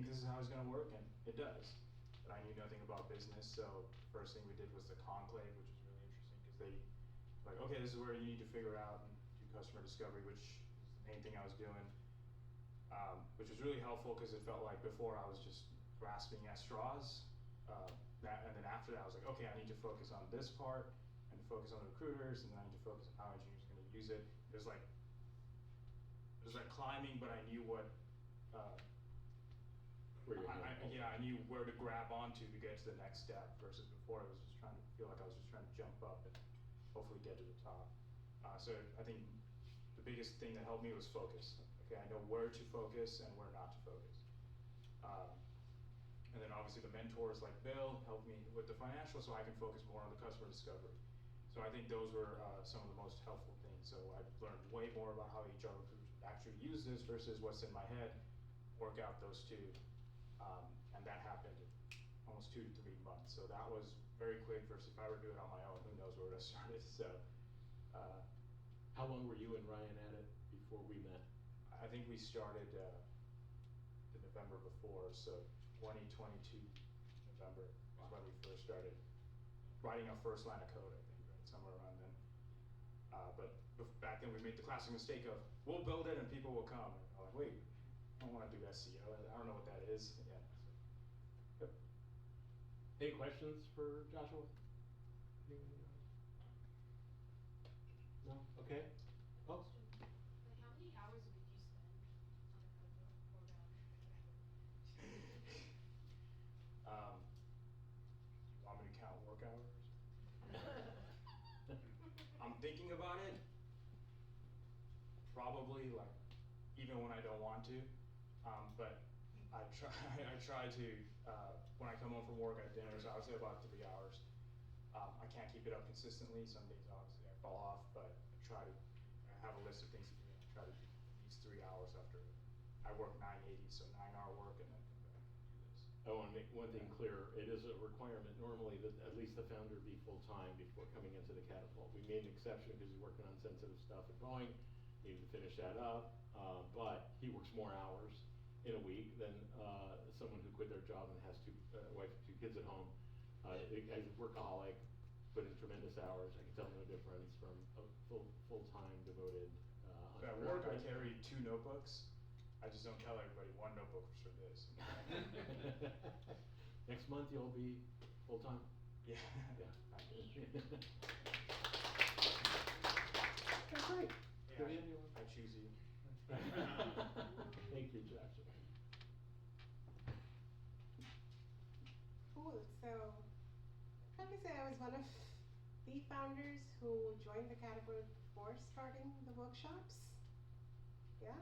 this is how it's gonna work, and it does. But I knew nothing about business, so first thing we did was the conclave, which was really interesting, because they, like, okay, this is where you need to figure out and do customer discovery, which is the main thing I was doing. Which was really helpful, because it felt like before I was just grasping at straws. And then after that, I was like, okay, I need to focus on this part, and focus on the recruiters, and then I need to focus on how engineers are going to use it. It was like climbing, but I knew what. I knew where to grab onto to get to the next step, versus before I was just trying to feel like I was just trying to jump up and hopefully get to the top. So I think the biggest thing that helped me was focus. Okay, I know where to focus and where not to focus. And then obviously the mentors like Bill helped me with the financial, so I can focus more on the customer discovery. So I think those were some of the most helpful things. So I learned way more about how HR recruiters actually use this versus what's in my head, work out those two. And that happened in almost 2 to 3 months. So that was very quick versus if I were to do it on my own, who knows where I started. So. How long were you and Ryan at it before we met? I think we started the November before, so 2022 November was when we first started writing our first line of code, I think, right, somewhere around then. But back then we made the classic mistake of, we'll build it and people will come. And I'm like, wait, I don't want to do SEO, I don't know what that is. Yeah. So, yep. Any questions for Joshua? No? Okay. Oh. Like, how many hours a week do you spend on a code? You want me to count work hours? I'm thinking about it. Probably, like, even when I don't want to. But I try to, when I come home from work at dinner, so I would say about 3 hours. I can't keep it up consistently. Some days, obviously, I fall off, but I have a list of things to do. I try to do at least 3 hours after. I work 980, so 9-hour work, and then come back and do this. I want to make one thing clear. It is a requirement normally that at least the founder be full-time before coming into the Catapult. We made an exception because he's working on sensitive stuff at Boeing. He needed to finish that up, but he works more hours in a week than someone who quit their job and has a wife and 2 kids at home. As a workaholic, put in tremendous hours. I can tell no difference from a full-time devoted At work, I carry 2 notebooks. I just don't tell everybody 1 notebook was for this. Next month you'll be full-time? Yeah. That's great. Yeah, I choose you. Thank you, Joshua. Cool. So, I'd probably say I was one of the founders who joined the Catapult before starting the workshops. Yeah.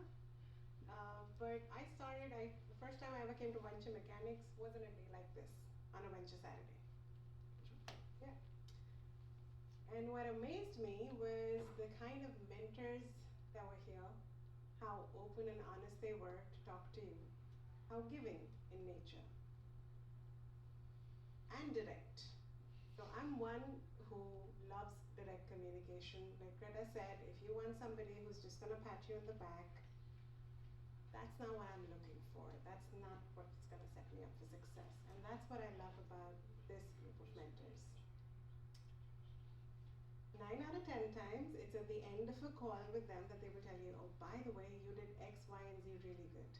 But I started, the first time I ever came to Venture Mechanics wasn't a day like this, on a Venture Saturday. Yeah. And what amazed me was the kind of mentors that were here, how open and honest they were to talk to you, how giving in nature, and direct. So I'm one who loves direct communication. Like Greta said, if you want somebody who's just gonna pat you on the back, that's not what I'm looking for. That's not what's gonna set me up for success. And that's what I love about this group of mentors. 9 out of 10 times, it's at the end of a call with them that they will tell you, oh, by the way, you did X, Y, and Z really good.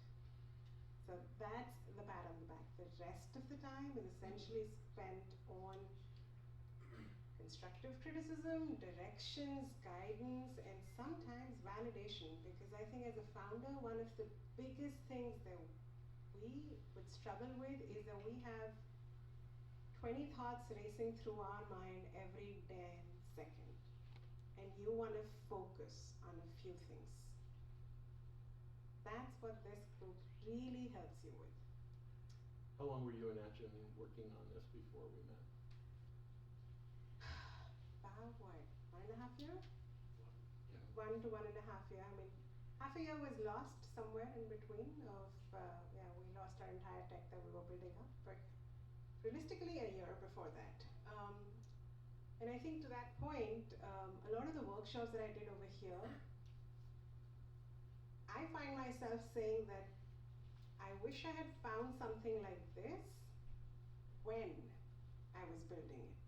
So that's the pat on the back. The rest of the time is essentially spent on constructive criticism, directions, guidance, and sometimes validation. Because I think as a founder, one of the biggest things that we would struggle with is that we have 20 thoughts racing through our mind every damn second. And you want to focus on a few things. That's what this group really helps you with. How long were you and Achin working on this before we met? About what, 1.5 years? Yeah. 1 to 1.5 years. I mean, half a year was lost somewhere in between of, we lost our entire tech that we were building up, but realistically a year before that. And I think to that point, a lot of the workshops that I did over here, I find myself saying that I wish I had found something like this when I was building it,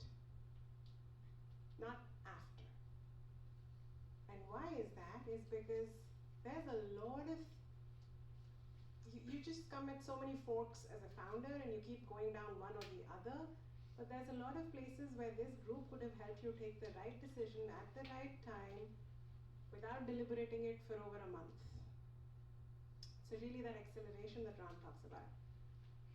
not after. And why is that? Is because there's a lot of, you just come at so many forks as a founder and you keep going down one or the other, but there's a lot of places where this group could have helped you take the right decision at the right time without deliberating it for over a month. So really that acceleration that Ram talks about.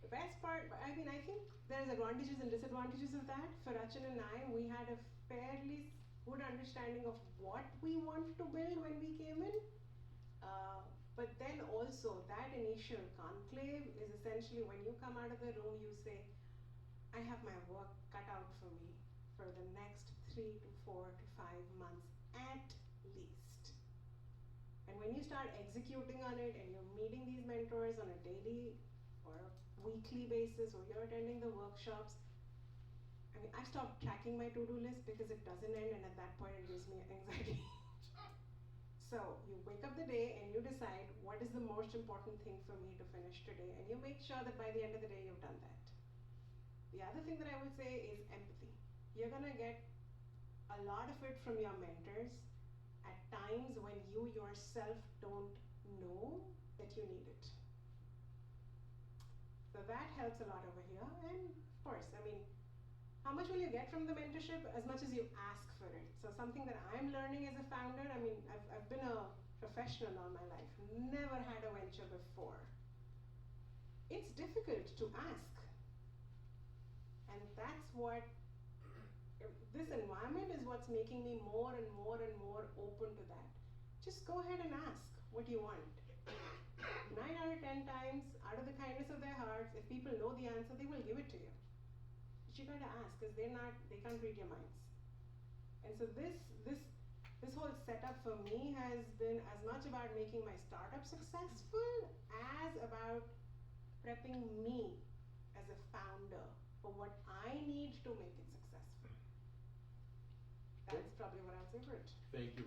The best part, I mean, I think there's advantages and disadvantages of that. For Rachan and I, we had a fairly good understanding of what we want to build when we came in. But then also that initial conclave is essentially when you come out of the room, you say, I have my work cut out for me for the next 3 to 4 to 5 months at least. And when you start executing on it and you're meeting these mentors on a daily or a weekly basis, or you're attending the workshops, I mean, I stopped tracking my to-do list because it doesn't end, and at that point it gives me anxiety. So you wake up the day and you decide what is the most important thing for me to finish today, and you make sure that by the end of the day you've done that. The other thing that I would say is empathy. You're gonna get a lot of it from your mentors at times when you yourself don't know that you need it. So that helps a lot over here. And of course, I mean, how much will you get from the mentorship? As much as you ask for it. So something that I'm learning as a founder, I mean, I've been a professional all my life, never had a venture before. It's difficult to ask. And that's what, this environment is what's making me more and more and more open to that. Just go ahead and ask what you want. 9 out of 10 times, out of the kindness of their hearts, if people know the answer, they will give it to you. But you gotta ask, because they can't read your minds. And so this whole setup for me has been as much about making my startup successful as about prepping me as a founder for what I need to make it successful. That's probably what I'll say for it. Thank you.